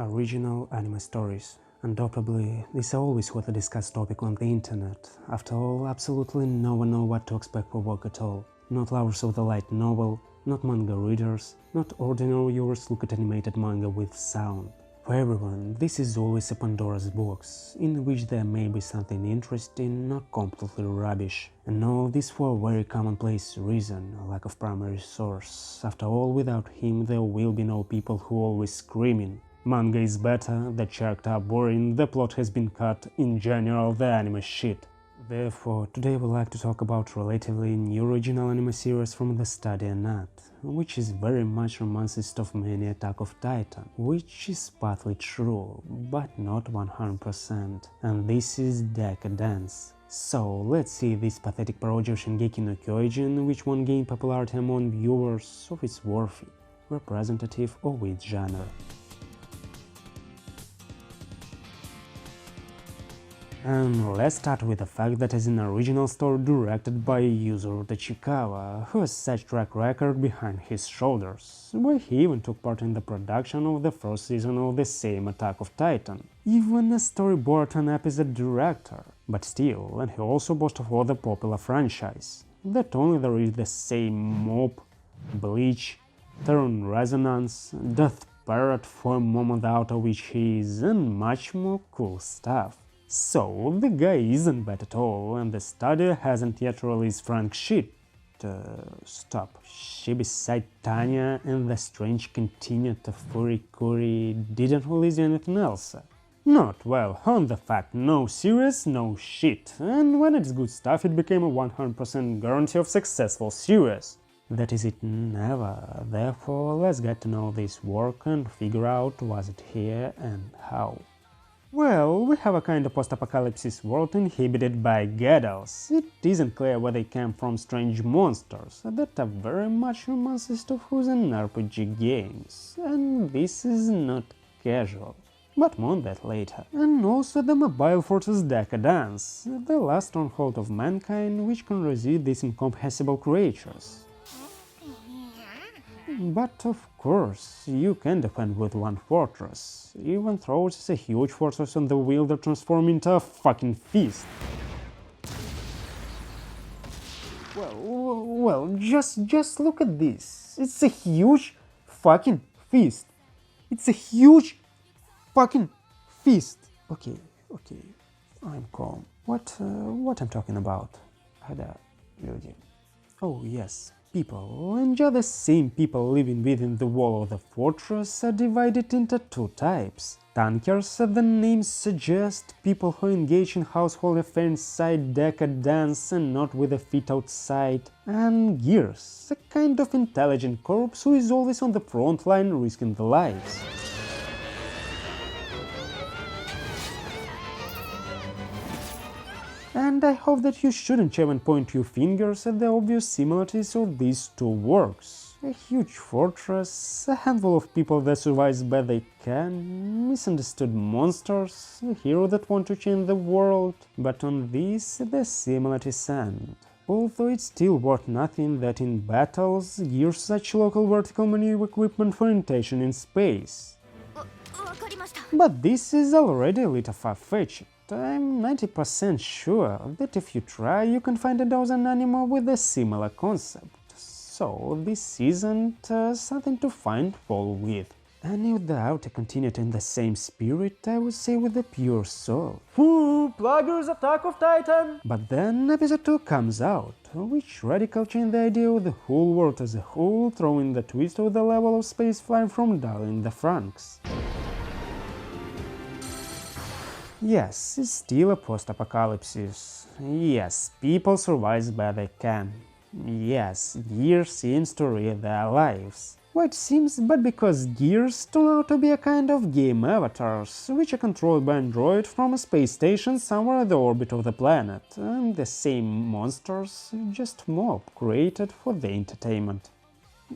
original anime stories. Undoubtedly, this is always what a discussed topic on the internet. After all, absolutely no one knows what to expect for work at all. Not lovers of the light novel, not manga readers, not ordinary viewers look at animated manga with sound. For everyone, this is always a Pandora's box, in which there may be something interesting, not completely rubbish. And all this for a very commonplace reason, a lack of primary source. After all, without him there will be no people who always screaming. Manga is better, the characters are boring, the plot has been cut, in general the anime shit. Therefore, today I would like to talk about relatively new original anime series from the studio Nat, which is very much reminiscent of many Attack of Titan, which is partly true, but not 100%, and this is Deca-Dence. So, let's see this pathetic parody of Shingeki no Kyojin, which won't gain popularity among viewers, if it's worthy, representative of its genre. And let's start with the fact that it's an original story directed by Yuzuru Tachikawa, who has such track record behind his shoulders, where he even took part in the production of the first season of the same Attack of Titan, even a storyboard and episode director. But still, and he also boasts of other popular franchise, that only there is the same Mob, Bleach, Turn Resonance, Death Parrot for a moment out of which he is, and much more cool stuff. So, the guy isn't bad at all, and the studio hasn't yet released Frank shit. Stop. She beside Tanya and the strange continued to Furikuri didn't release anything else. Not well, on the fact, no series, no shit, and when it's good stuff it became a 100% guarantee of successful series. That is it never, therefore let's get to know this work and figure out was it here and how. Well, we have a kind of post-apocalypse world inhabited by Gadals. It isn't clear where they came from, strange monsters that are very much reminiscent of who's in RPG games, and this is not casual. But more on that later. And also the mobile fortress Deca-Dence, the last stronghold of mankind which can resist these incomprehensible creatures. But of course, you can defend with one fortress, even though it's a huge fortress on the wheel that transforms into a fucking feast. Well, just look at this. It's a huge fucking feast. It's a huge fucking feast. Okay, I'm calm. What I'm talking about? Hada, люди. Oh yes. People, and just the same people living within the wall of the fortress are divided into two types. Tankers, as the name suggests, people who engage in household affairs inside Deca-Dence and not with their feet outside. And Gears, a kind of intelligent corpse who is always on the front line risking their lives. And I hope that you shouldn't even point your fingers at the obvious similarities of these two works. A huge fortress, a handful of people that survive as best they can, misunderstood monsters, a hero that want to change the world, but on this the similarities end. Although it's still worth nothing that in battles, Gears such local vertical maneuver equipment for orientation in space. But this is already a little far-fetched. I'm 90% sure that if you try, you can find a dozen anime with a similar concept. So this isn't something to find fault with. And if the author continued in the same spirit, I would say with a pure soul. Plagiarism Attack of Titan! But then episode 2 comes out, which radically changed the idea of the whole world as a whole, throwing the twist of the level of space flying from Darling the Franks. Yes, it's still a post-apocalypse. Yes, people survive as best they can. Yes, Gears seems to rid their lives. Well, it seems, but because Gears turn out to be a kind of game avatars, which are controlled by android from a space station somewhere in the orbit of the planet, and the same monsters, just mob created for the entertainment.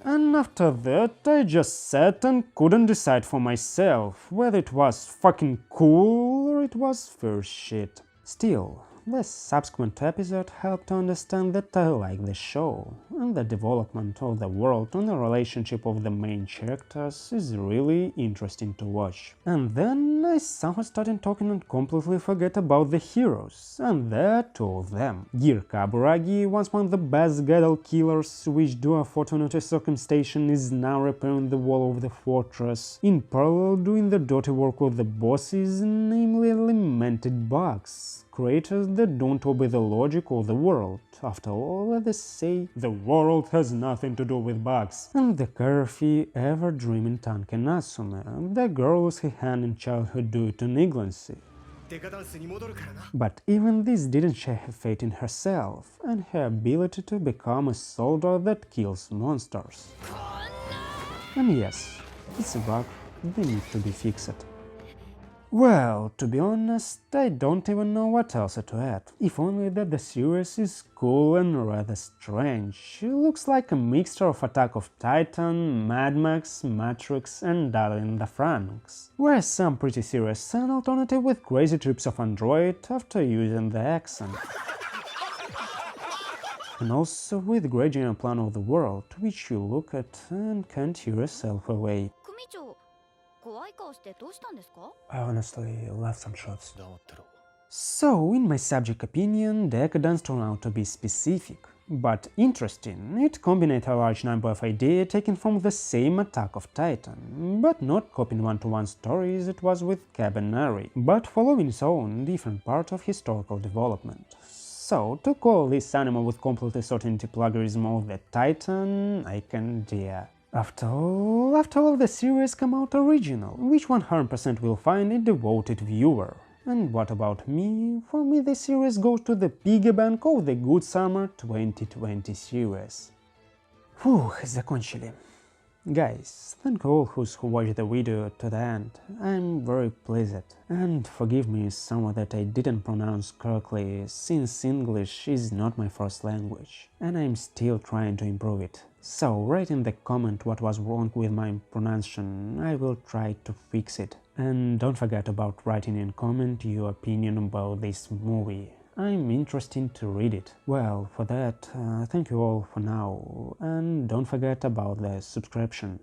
And after that, I just sat and couldn't decide for myself whether it was fucking cool or it was first shit. Still, the subsequent episode helped to understand that I like the show, and the development of the world and the relationship of the main characters is really interesting to watch. And then I somehow started talking and completely forget about the heroes, and there are two of them. Gear Kaburagi, once one of the best Gadol killers, which due to a fortunate circumstance is now repairing the wall of the fortress, in parallel doing the dirty work of the bosses, namely lamented bugs, creators that don't obey the logic of the world. After all, they say the world has nothing to do with bugs. And the carefree, ever-dreaming Tanke Natsume, the girl whose hand in childhood due to negligency. But even this didn't share her faith in herself and her ability to become a soldier that kills monsters. And yes, it's a bug, they need to be fixed. Well, to be honest, I don't even know what else to add, if only that the series is cool and rather strange. It looks like a mixture of Attack of Titan, Mad Max, Matrix and Darling the Franxx, where some pretty serious an alternative with crazy trips of Android after using the accent. And also with great general plan of the world, which you look at and can't hear yourself away. I honestly left some shots. So, in my subject opinion, Deca-Dence turned out to be specific, but interesting. It combined a large number of ideas taken from the same Attack of Titan, but not copying one-to-one stories it was with Cabanari, but following its own different part of historical development. So, to call this anime with complete certainty plagiarism of the Titan, I can dare. After all, the series came out original, which 100% will find a devoted viewer. And what about me? For me the series goes to the piggy bank of the Good Summer 2020 series. Фух, закончили. Guys, thank all who watched the video to the end, I'm very pleased. And forgive me some that I didn't pronounce correctly, since English is not my first language, and I'm still trying to improve it. So write in the comment what was wrong with my pronunciation, I will try to fix it. And don't forget about writing in comment your opinion about this movie. I'm interested to read it. Well, for that, thank you all for now, and don't forget about the subscription.